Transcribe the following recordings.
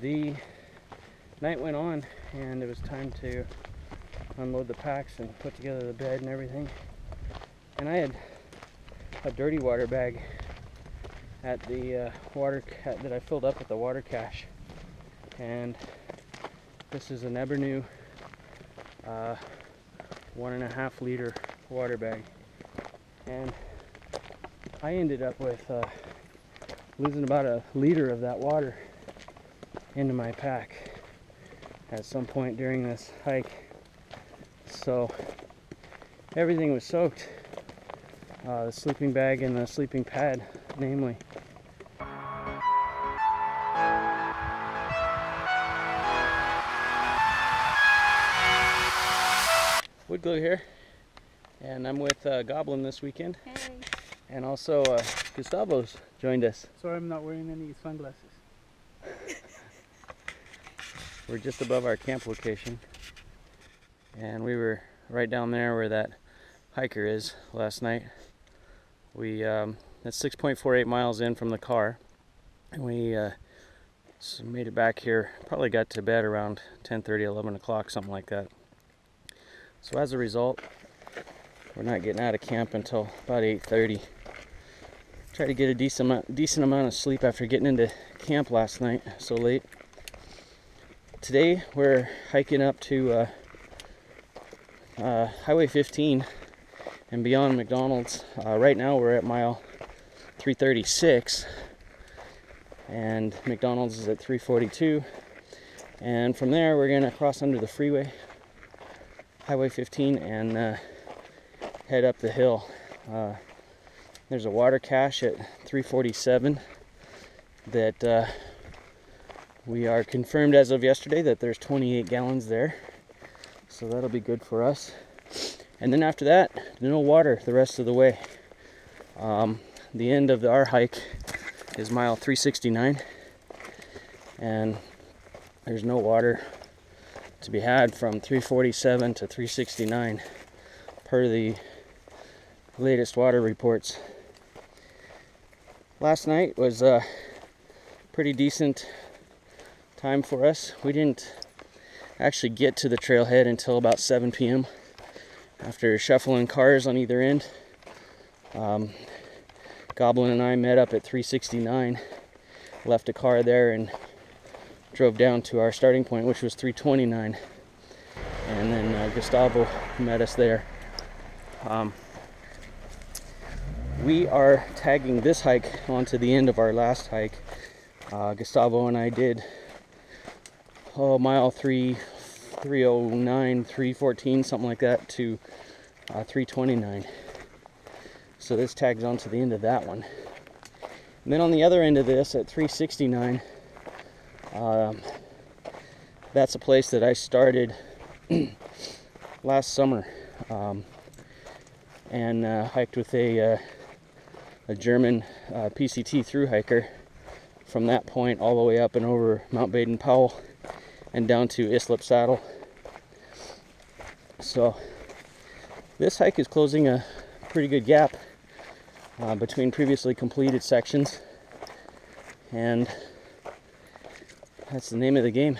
the night went on and it was time to unload the packs and put together the bed and everything. And I had a dirty water bag at the that I filled up at the water cache. And this is an Ebernew 1.5 liter water bag. And I ended up with losing about a liter of that water into my pack at some point during this hike. So everything was soaked, the sleeping bag and the sleeping pad namely. Woodglue here, and I'm with Goblin this weekend. Hey. And also Gustavo's joined us. Sorry I'm not wearing any sunglasses. We're just above our camp location, and we were right down there where that hiker is last night. We that's 6.48 miles in from the car, and we made it back here. Probably got to bed around 10:30, 11 o'clock, something like that. So as a result, we're not getting out of camp until about 8:30. Tried to get a decent amount of sleep after getting into camp last night so late. Today we're hiking up to Highway 15 and beyond McDonald's. Right now we're at mile 336 and McDonald's is at 342, and from there we're going to cross under the freeway, Highway 15, and head up the hill. There's a water cache at 347 that we are confirmed as of yesterday that there's 28 gallons there, so that'll be good for us. And then after that, no water the rest of the way. The end of our hike is mile 369, and there's no water to be had from 347 to 369 per the latest water reports. Last night was a pretty decent time for us. We didn't actually get to the trailhead until about 7 p.m. after shuffling cars on either end. Goblin and I met up at 369, left a car there and drove down to our starting point, which was 329, and then Gustavo met us there. We are tagging this hike onto the end of our last hike. Gustavo and I did mile 309, 314, something like that, to 329. So this tags onto the end of that one. And then on the other end of this at 369, that's a place that I started last summer, and hiked with a German PCT Thru-Hiker from that point all the way up and over Mount Baden-Powell and down to Islip Saddle. So this hike is closing a pretty good gap between previously completed sections, and that's the name of the game.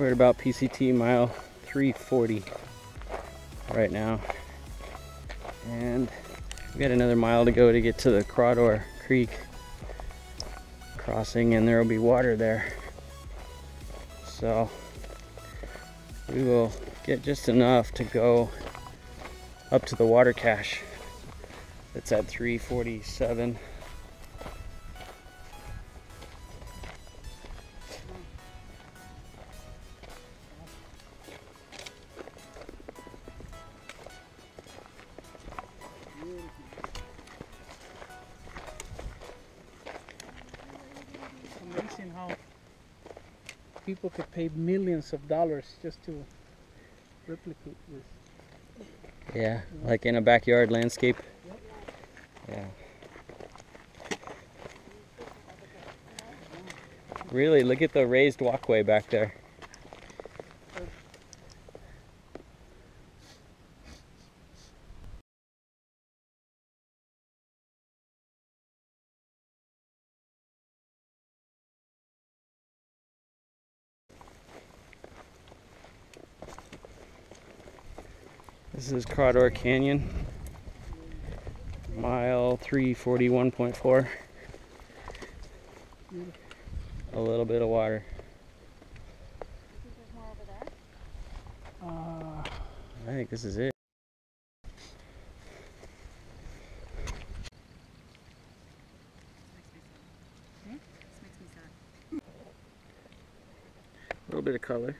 We're at about PCT mile 340 right now. And we got another mile to go to get to the Crawdor Creek crossing, and there will be water there. So we will get just enough to go up to the water cache. It's at 347. Amazing how people could pay millions of dollars just to replicate this. Yeah, like in a backyard landscape. Yeah. Really, look at the raised walkway back there. This is Crawdor Canyon, mile 341.4. A little bit of water. There's more over there? I think this is it. This makes me sad. A little bit of color.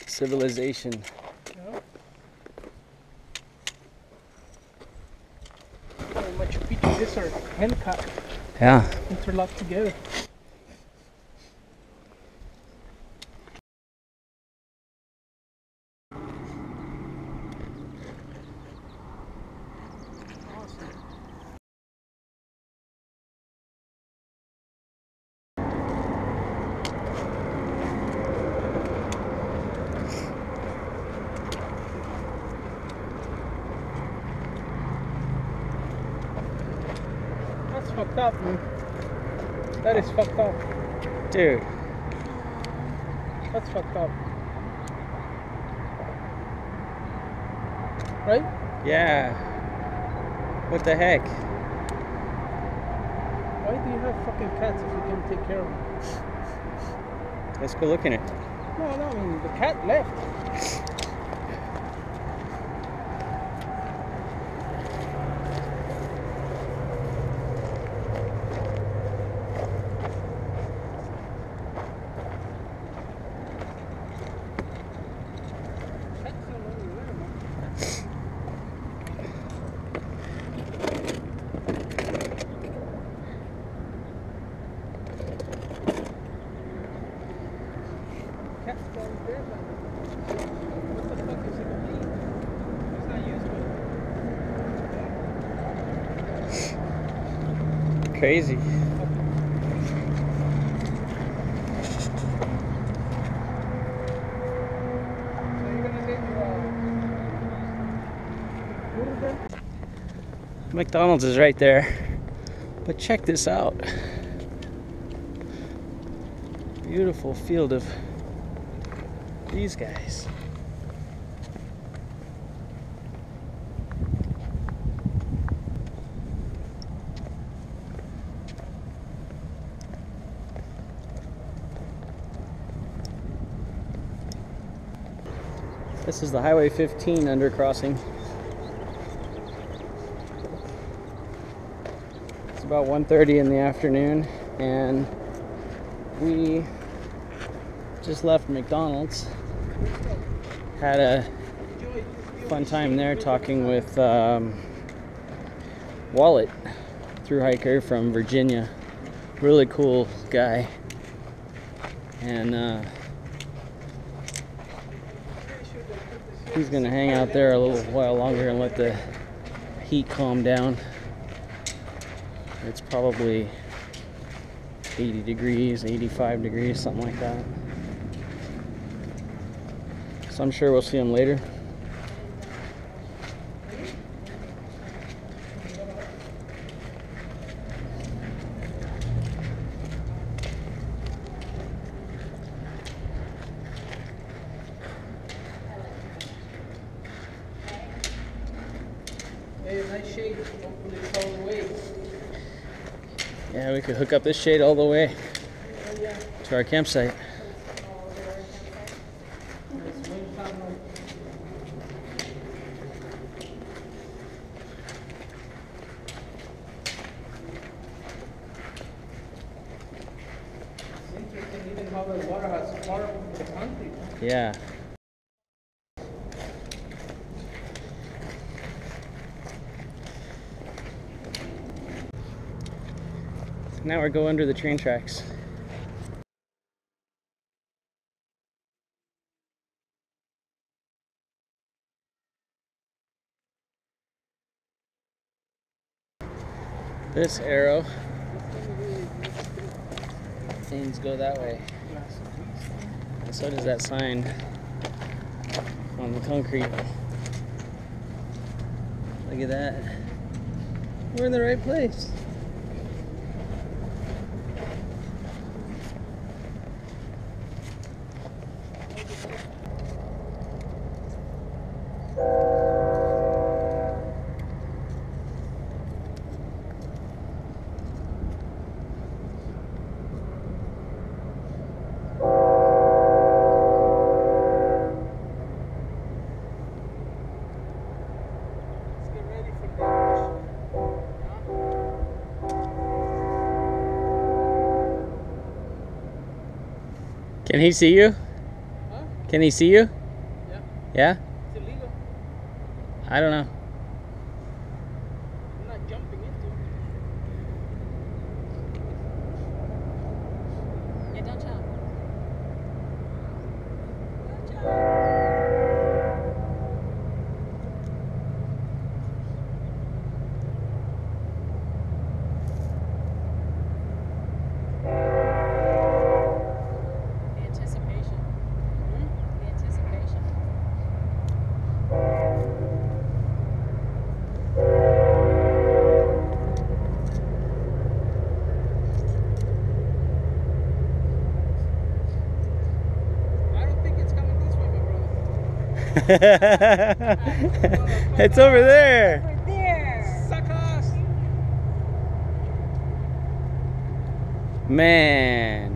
Civilization. Yeah. Oh, Machu Picchu, these are hand cut, Yeah. interlocked together. That's fucked up, man. That is fucked up. Dude. That's fucked up. Right? Yeah. What the heck? Why do you have fucking cats if you can take care of them? Let's go look in it. No, I mean, the cat left. Crazy. McDonald's is right there, but check this out. Beautiful field of these guys. This is the Highway 15 undercrossing. It's about 1:30 in the afternoon, and we just left McDonald's. Had a fun time there talking with Wallet, Thru-Hiker from Virginia. Really cool guy. And he's gonna hang out there a little while longer and let the heat calm down. It's probably 80 degrees, 85 degrees, something like that. So I'm sure we'll see them later. Hey, nice shade. Hopefully it's all the way. Yeah, we could hook up this shade all the way to our campsite. It's interesting even how the water has formed the concrete. Yeah. Now we're going under the train tracks. This arrow, things go that way. And so does that sign on the concrete. Look at that. We're in the right place. Can he see you? Huh? Can he see you? Yeah. Yeah? It's illegal. I don't know. I'm not jumping into it. Yeah, don't jump. Don't jump. The anticipation. The anticipation. I don't think it's coming this way, my brother. It's over there. Over there. Suckers! Man.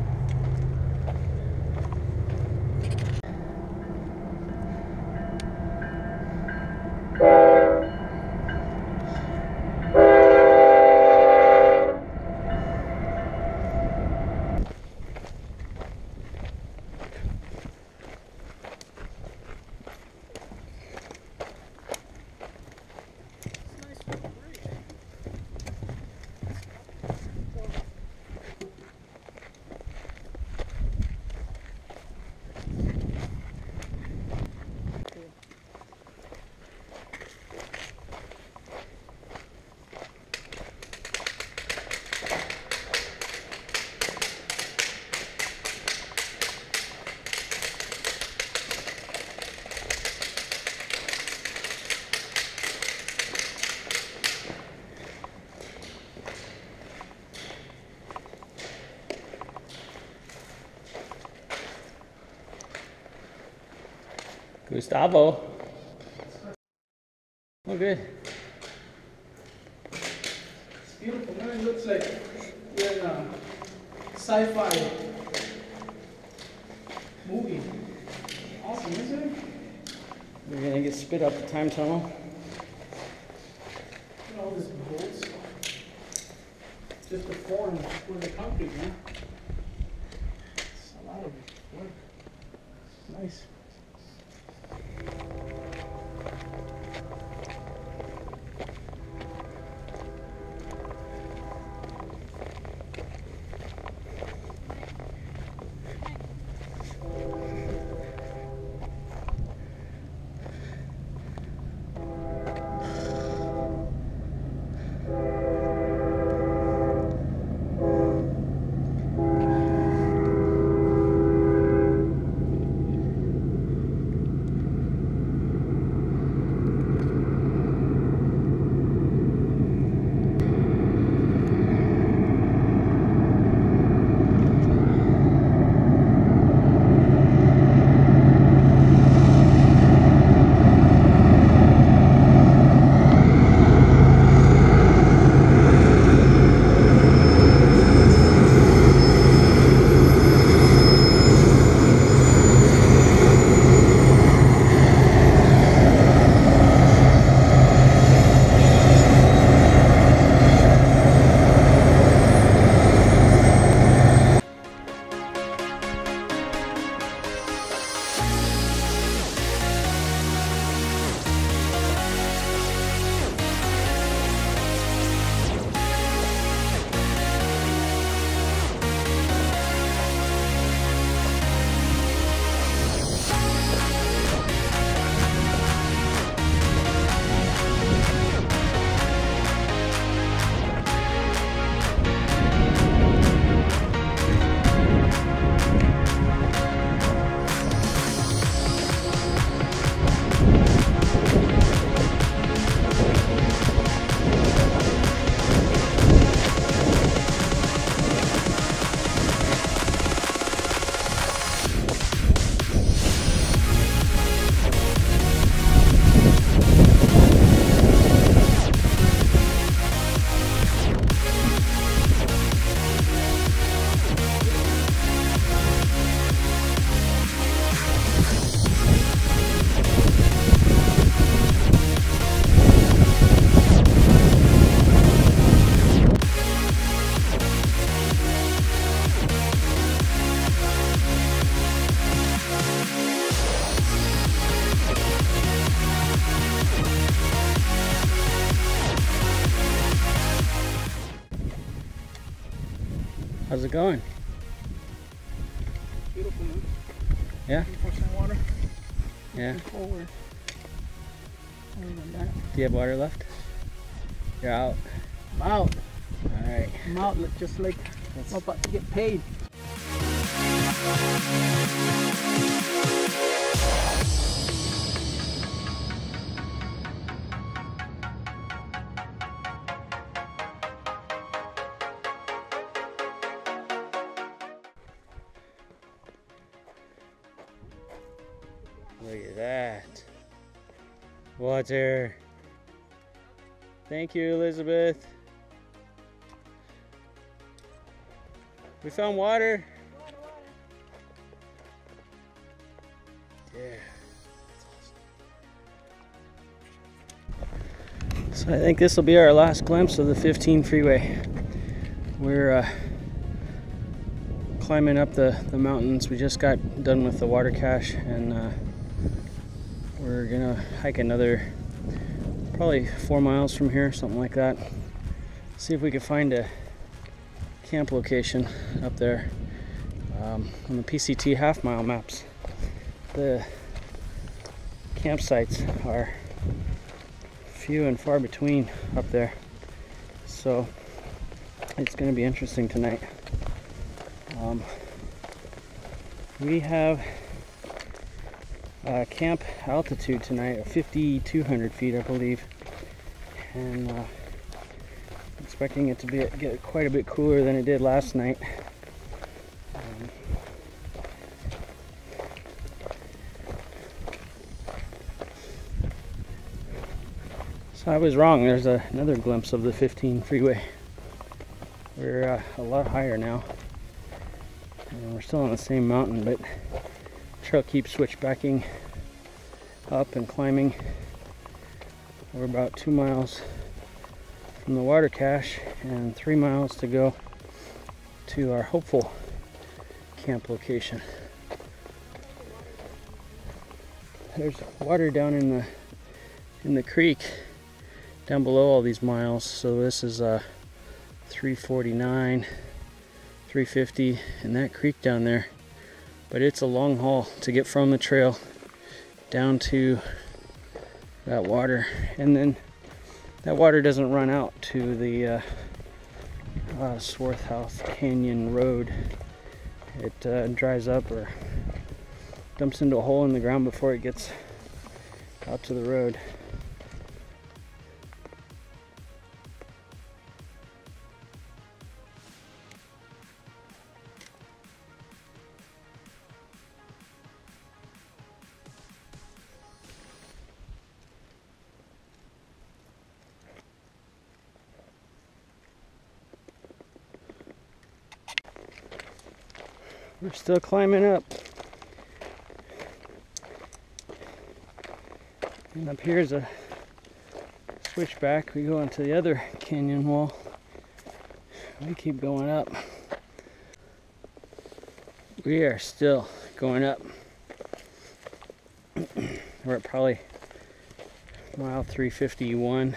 Gustavo. Oh, good. It's beautiful, man. It looks like you're in a sci-fi movie. Awesome, isn't it? We're gonna get spit up the time tunnel. Look at all these bolts. Just the form for the concrete, man. It's a lot of work. Nice. How's it going? Beautiful, man. Yeah? Looking for some water. Yeah. Looking forward. Other than that, Do you have water left? You're out. I'm out. Alright. I'm out, just like I'm about to get paid. Look at that. Water. Thank you, Elizabeth. We found water. Yeah. So I think this will be our last glimpse of the 15 freeway. We're climbing up the mountains. We just got done with the water cache, and we're gonna hike another probably 4 miles from here, something like that. See if we can find a camp location up there. On the PCT half-mile maps, the campsites are few and far between up there, so it's going to be interesting tonight. We have camp altitude tonight of 5,200 feet, I believe, and expecting it to get quite a bit cooler than it did last night. So I was wrong. There's another glimpse of the 15 freeway. We're a lot higher now, and we're still on the same mountain, but the trail keeps switchbacking up and climbing. We're about 2 miles from the water cache and 3 miles to go to our hopeful camp location. There's water down in the creek down below all these miles, so this is 349, 350, and that creek down there. But it's a long haul to get from the trail down to that water, and then that water doesn't run out to the Swarthouse Canyon Road. It dries up or dumps into a hole in the ground before it gets out to the road. We're still climbing up. And up here is a switchback. We go onto the other canyon wall. We keep going up. We are still going up. We're at probably mile 351,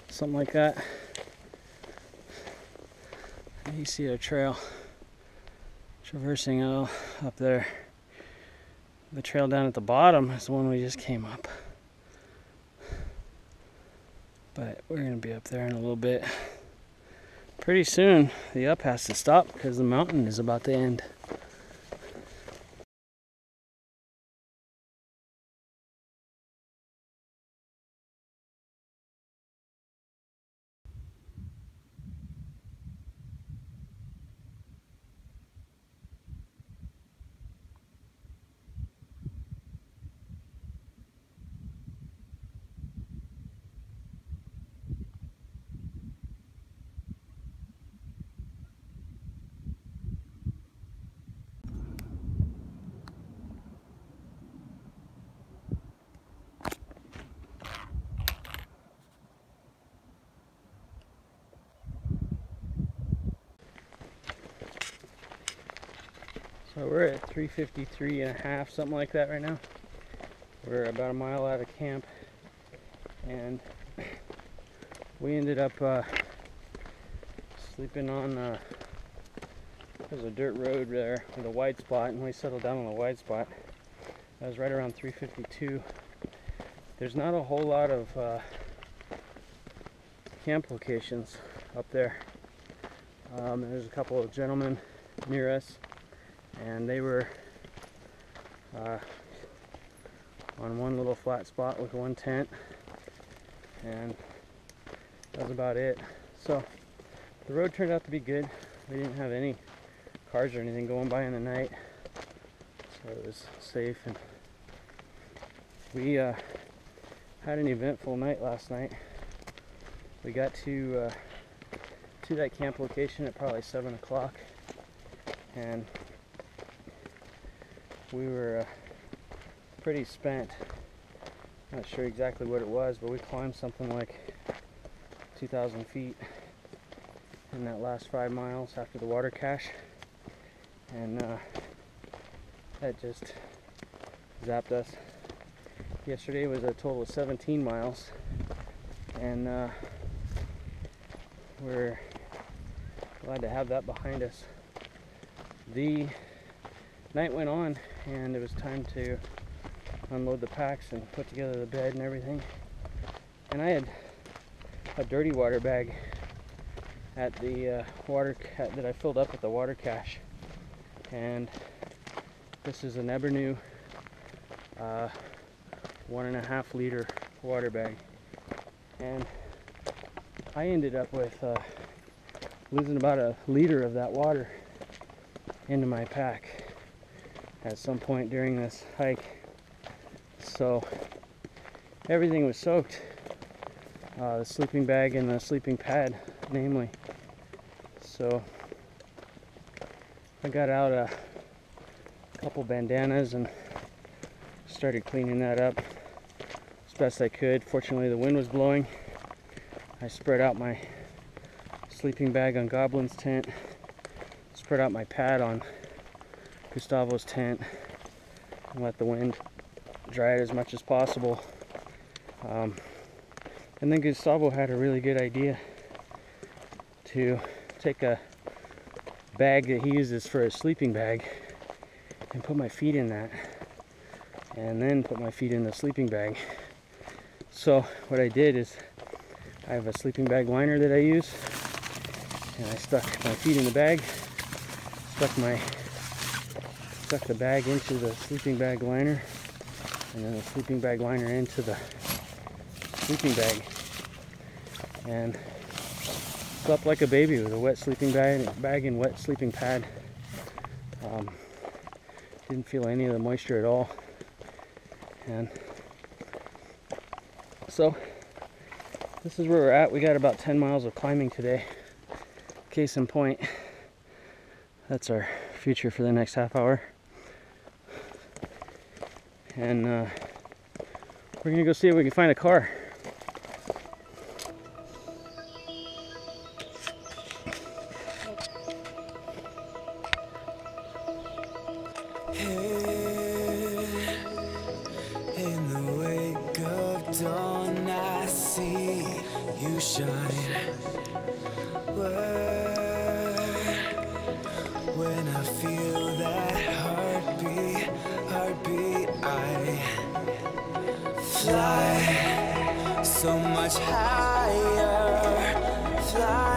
something like that. And you see our trail traversing all up there. The trail down at the bottom is the one we just came up. But we're going to be up there in a little bit. Pretty soon the up has to stop because the mountain is about to end. So we're at 353 and a half, something like that right now. We're about a mile out of camp, and we ended up sleeping on There's a dirt road there with a wide spot, and we settled down on the wide spot. That was right around 352. There's not a whole lot of camp locations up there. There's a couple of gentlemen near us, and they were on one little flat spot with one tent, and that was about it. So the road turned out to be good. We didn't have any cars or anything going by in the night, so it was safe. And we had an eventful night last night. We got to that camp location at probably 7 o'clock, and we were pretty spent. Not sure exactly what it was, but we climbed something like 2,000 feet in that last 5 miles after the water cache, and that just zapped us. Yesterday was a total of 17 miles, and we're glad to have that behind us. The night went on, and it was time to unload the packs and put together the bed and everything. And I had a dirty water bag at the that I filled up at the water cache, and this is an Ebernew 1.5 liter water bag, and I ended up with losing about a liter of that water into my pack at some point during this hike. So everything was soaked, the sleeping bag and the sleeping pad namely. So I got out a couple bandanas and started cleaning that up as best I could. Fortunately, the wind was blowing. I spread out my sleeping bag on Goblin's tent, spread out my pad on Gustavo's tent, and let the wind dry it as much as possible. And then Gustavo had a really good idea to take a bag that he uses for a sleeping bag and put my feet in that, and then put my feet in the sleeping bag. So what I did is, I have a sleeping bag liner that I use, and I stuck my feet in the bag, stuck the bag into the sleeping bag liner, and then the sleeping bag liner into the sleeping bag, and slept like a baby with a wet sleeping bag and wet sleeping pad. Didn't feel any of the moisture at all, and so this is where we're at. We got about 10 miles of climbing today. Case in point, that's our future for the next half hour. And we're gonna go see if we can find a car. In the wake of dawn, I see you shine. When I feel that heartbeat, I fly so much higher, fly.